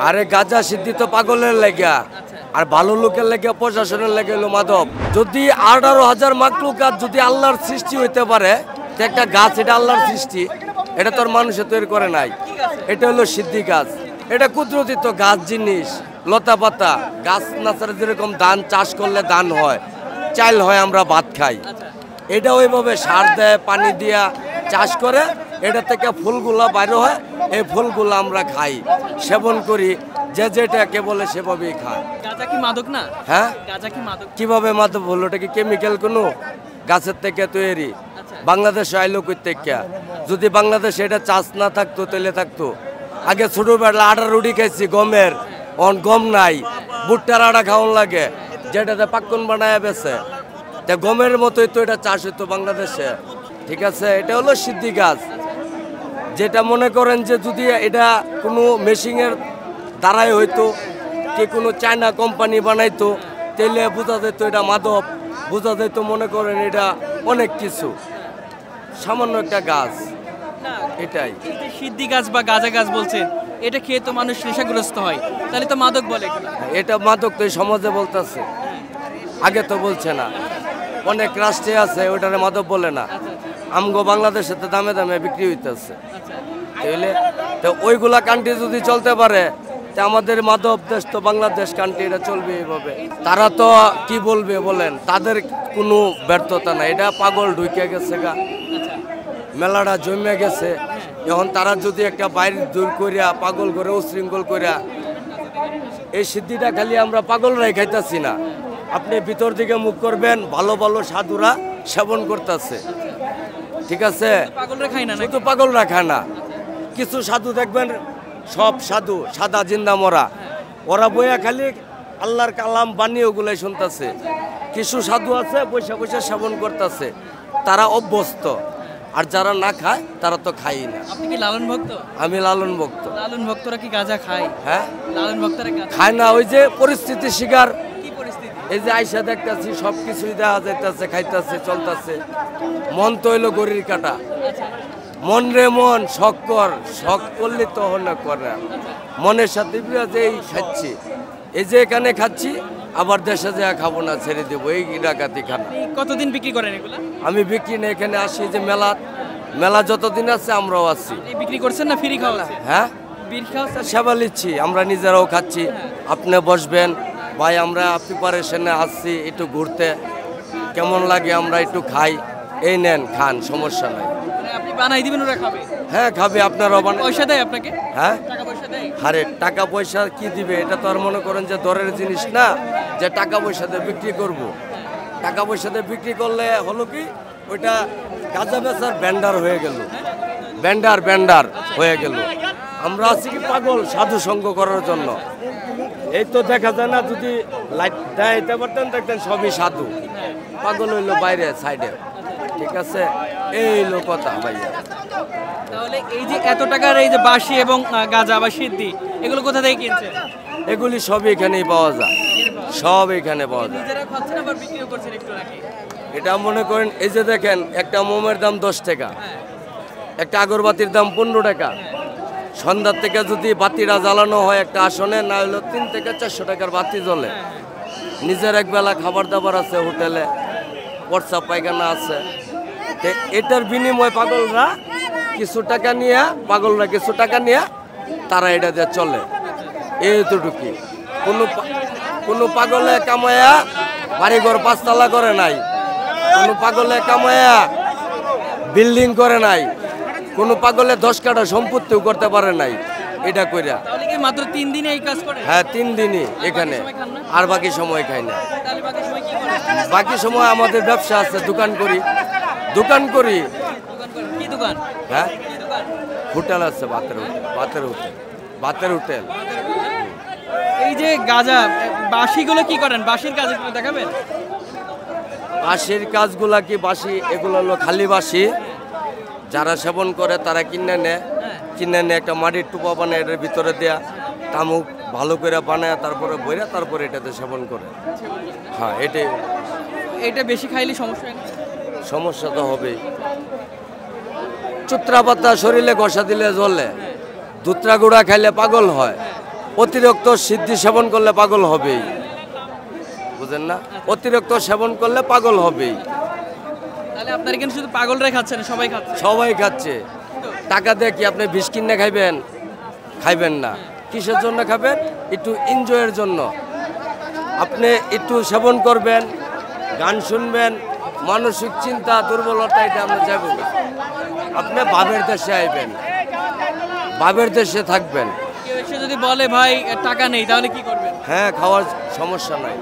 আরে গাঁজা সিদ্ধি তো পাগলের লেগা, আর ভালো লোকের লেগে প্রশাসনের লেগে হলো মাদক। যদি 18,000 মাকলুক গাছ যদি আল্লাহর সৃষ্টি হইতে পারে, তো একটা গাছ এটা আল্লাহর সৃষ্টি, এটা তোর মানুষে তৈরি করে নাই। এটা হলো সিদ্ধি গাছ, এটা কুদরতি তো গাছ জিনিস, লতা পাতা গাছ নাচারে যেরকম ধান চাষ করলে ধান হয়, চাল হয়, আমরা ভাত খাই। এটা ওইভাবে সার দেয়, পানি দিয়া চাষ করে, এটা থেকে ফুলগুলা বাইর হয়, এই ফুলগুলো আমরা খাই, সেবন করি, যে যেটাকে বলে সেভাবেই খায়। গাঁজা কি মাদক না? হ্যাঁ, গাঁজা কি মাদক? কিভাবে মাদক হলো? এটা কি কেমিক্যাল কোনো? গাছের থেকে তৈরি। বাংলাদেশ আইলো কই থেকে? যদি বাংলাদেশে এটা চাষ না থাকতো তাহলে থাকতো। আগে ছোটবেলা আটা রুটি খাইছি গমের, গম নাই, ভুট্টার আটা খাওয়ান লাগে, যেটাতে পাক্কন বানায় বেছে, তা গমের মতোই তো এটা চাষ হইতো বাংলাদেশে। ঠিক আছে, এটা হলো সিদ্ধি গাছ। যেটা মনে করেন যে যদি এটা কোনো মেশিনের দ্বারাই হইতো, কি কোনো চায়না কোম্পানি বানাইতো, তাহলে বোঝা যেত এটা মাদক, বোঝা যেত মনে করেন এটা অনেক কিছু, সামান্য একটা গাছ। এটাই সিদ্ধি গাছ বা গাঁজা গাছ বলছেন, এটা খেয়ে তো মানুষ নেশাগ্রস্ত হয়, তাহলে তো মাদক বলে? এটা মাদক তো এই সমাজে বলতেছে, আগে তো বলছে না। অনেক রাষ্ট্রে আছে ওইটারে মাদক বলে না, আমগো বাংলাদেশে তো দামে দামে বিক্রি হইতেছে। তাহলে তো ওইগুলা কান্ট্রি যদি চলতে পারে, তা আমাদের মাদক দেশ তো বাংলাদেশ কান্ট্রি, এটা চলবে এইভাবে। তারা তো কি বলবে বলেন, তাদের কোনো ব্যর্থতা নাই, এটা পাগল ঢুকে গেছে গা, মেলাটা জমে গেছে। এখন তারা যদি একটা বাইরে দূর করিয়া পাগল করে উশৃঙ্খল করিয়া, এই সিদ্ধিটা খালি আমরা পাগলরাই খাইতেছি না, আপনি ভিতর দিকে মুখ করবেন, ভালো ভালো সাধুরা সেবন করতেছে। ঠিক আছে, পাগলরা খায় না, শুধু পাগলরা খায় না, কিছু সাধু দেখবেন, সব সাধু সাদা জিন্দা মরা, ওরা বইয়া খালি আল্লাহর কালাম বাণী ওগুলাই শুনতেছে। কিছু সাধু আছে পয়সা পয়সা সেবন করতেছে, তারা অভ্যস্ত, আর যারা না খায় তারা তো খাই না। আপনি কি লালন ভক্ত? আমি লালন ভক্ত। লালন ভক্তরা কি গাঁজা খায়? হ্যাঁ, লালন ভক্তরা খায় না, ওই যে পরিস্থিতি শিকার। কি পরিস্থিতি? এই যে আইসা দেখতেছি সব কিছুই দেখা যাইতেছে, খাইতেছে, চলতেছে। মন তো হইলো গরির কাটা, মন রে মন শখ কর, শখ করলে তো না করে, মনের সাথে যে এই খাচ্ছি, এই যে এখানে খাচ্ছি, আবার দেশে যা খাবো না, ছেড়ে দেবো, এই ডাকাতি খানা। কতদিন বিক্রি করেন এগুলা? আমি বিক্রি না, এখানে আসি যে মেলা যতদিন আছে আমরাও আছি। বিক্রি করছেন না ফ্রি খাওয়া? হ্যাঁ, সেবা নিচ্ছি, আমরা নিজেরাও খাচ্ছি। আপনি বসবেন ভাই, আমরা প্রিপারেশনে আসছি একটু ঘুরতে, কেমন লাগে আমরা একটু খাই, এই নেন খান, সমস্যা নাই। আপনি বানাই দিবেন, ওরা খাবে? হ্যাঁ খাবে, আপনারাও বানাই। পয়সা দেয় আপনাকে? হ্যাঁ, টাকা পয়সা দেয়? আরে টাকা পয়সা কি দিবে, এটা তো আর মনে করেন যে দরের জিনিস না যে টাকা পয়সা দিয়ে বিক্রি করব। টাকা পয়সা দিয়ে বিক্রি করলে হলো কি, ওইটা গাঁজা বেচার ব্যান্ডার হয়ে গেল, ব্যান্ডার হয়ে গেল। আমরা আছি কি পাগল সাধু সঙ্গ করার জন্য। এই তো দেখা যায় না, যদি লাইট দেখাইতে পারতেন দেখতেন সবই সাধু, পাগল হইলো বাইরে সাইডে। ঠিক আছে, এই হলো কথা ভাইয়া। তাহলে এই যে এত টাকার এই যে বাঁশি এবং গাঁজা বা সিদ্ধি, এগুলো কোথা থেকে কিনছেন? এগুলি সব এখানেই পাওয়া যায়, সব এখানে পাওয়া যায়। নিজেরা খাচ্ছেন আবার বিক্রিও করছেন একটু নাকি? এটা মনে করেন, এই যে দেখেন, একটা মোমের দাম 10 টাকা, একটা আগরবাতির দাম 15 টাকা। সন্ধ্যার থেকে যদি বাতিটা জ্বালানো হয় একটা আসনে, না হলো 3 থেকে 400 টাকার বাতি জ্বলে। নিজের একবেলা খাবার দাবার আছে, হোটেলে প্রস্রাব পায়খানা আছে, এটার বিনিময়ে পাগলরা কিছু টাকা নিয়ে তারা এটা দিয়ে চলে। এইটুকুই, কোনো পাগলে কামায়া বাড়িঘর 5 তলা করে নাই, কোনো পাগলে কামায়া বিল্ডিং করে নাই, কোনো পাগলে 10 কাঠা সম্পত্তিও করতে পারে নাই। এটা কইরা মাত্র 3 দিনে এই কাজ করে? হ্যাঁ, 3 দিনই এখানে, আর বাকি সময় খাই না। বাকি সময় আমাদের ব্যবসা আছে, দোকান করি। কি দোকান? হ্যাঁ, হোটেল আছে, ভাতের হোটেল। এই যে গাঁজা বাঁশিগুলো কি করেন? বাঁশির কাজ একটু দেখাবেন? বাঁশির কাজগুলা কি, বাঁশি এগুলো হলো খালি বাঁশি, যারা সেবন করে তারা কিনে নেয়, একটা মাটির টুপা বানায়, এটার ভিতরে দেয়া তামুক ভালো করে বানায়, তারপরে বইরা, তারপরে এটাতে সেবন করে। হ্যাঁ, এটা বেশি খাইলে সমস্যা তো হবেই। চুত্রা পাতা শরীরে ঘষা দিলে জ্বলে, দুত্রা গুঁড়া খাইলে পাগল হয়, অতিরিক্ত সিদ্ধি সেবন করলে পাগল হবেই, বুঝেন না? অতিরিক্ত সেবন করলে পাগল হবেই। তাহলে আপনারা কিন্তু শুধু পাগলরাই খাচ্ছেন, সবাই খাচ্ছে। সবাই খাচ্ছে। টাকা দিয়ে কি আপনি বিষ কিনে খাইবেন? খাইবেন না। কিসের জন্য খাবেন? একটু এনজয়ের জন্য। আপনি একটু সেবন করবেন, গান শুনবেন, মানসিক চিন্তা দুর্বলতা এটা আমরা যাব না। আপনি বাবের দেশে আইবেন, বাবের দেশে থাকবেন। কেউ এসে যদি বলে ভাই টাকা নেই, তাহলে কি করবেন? হ্যাঁ, খাওয়ার সমস্যা নাই।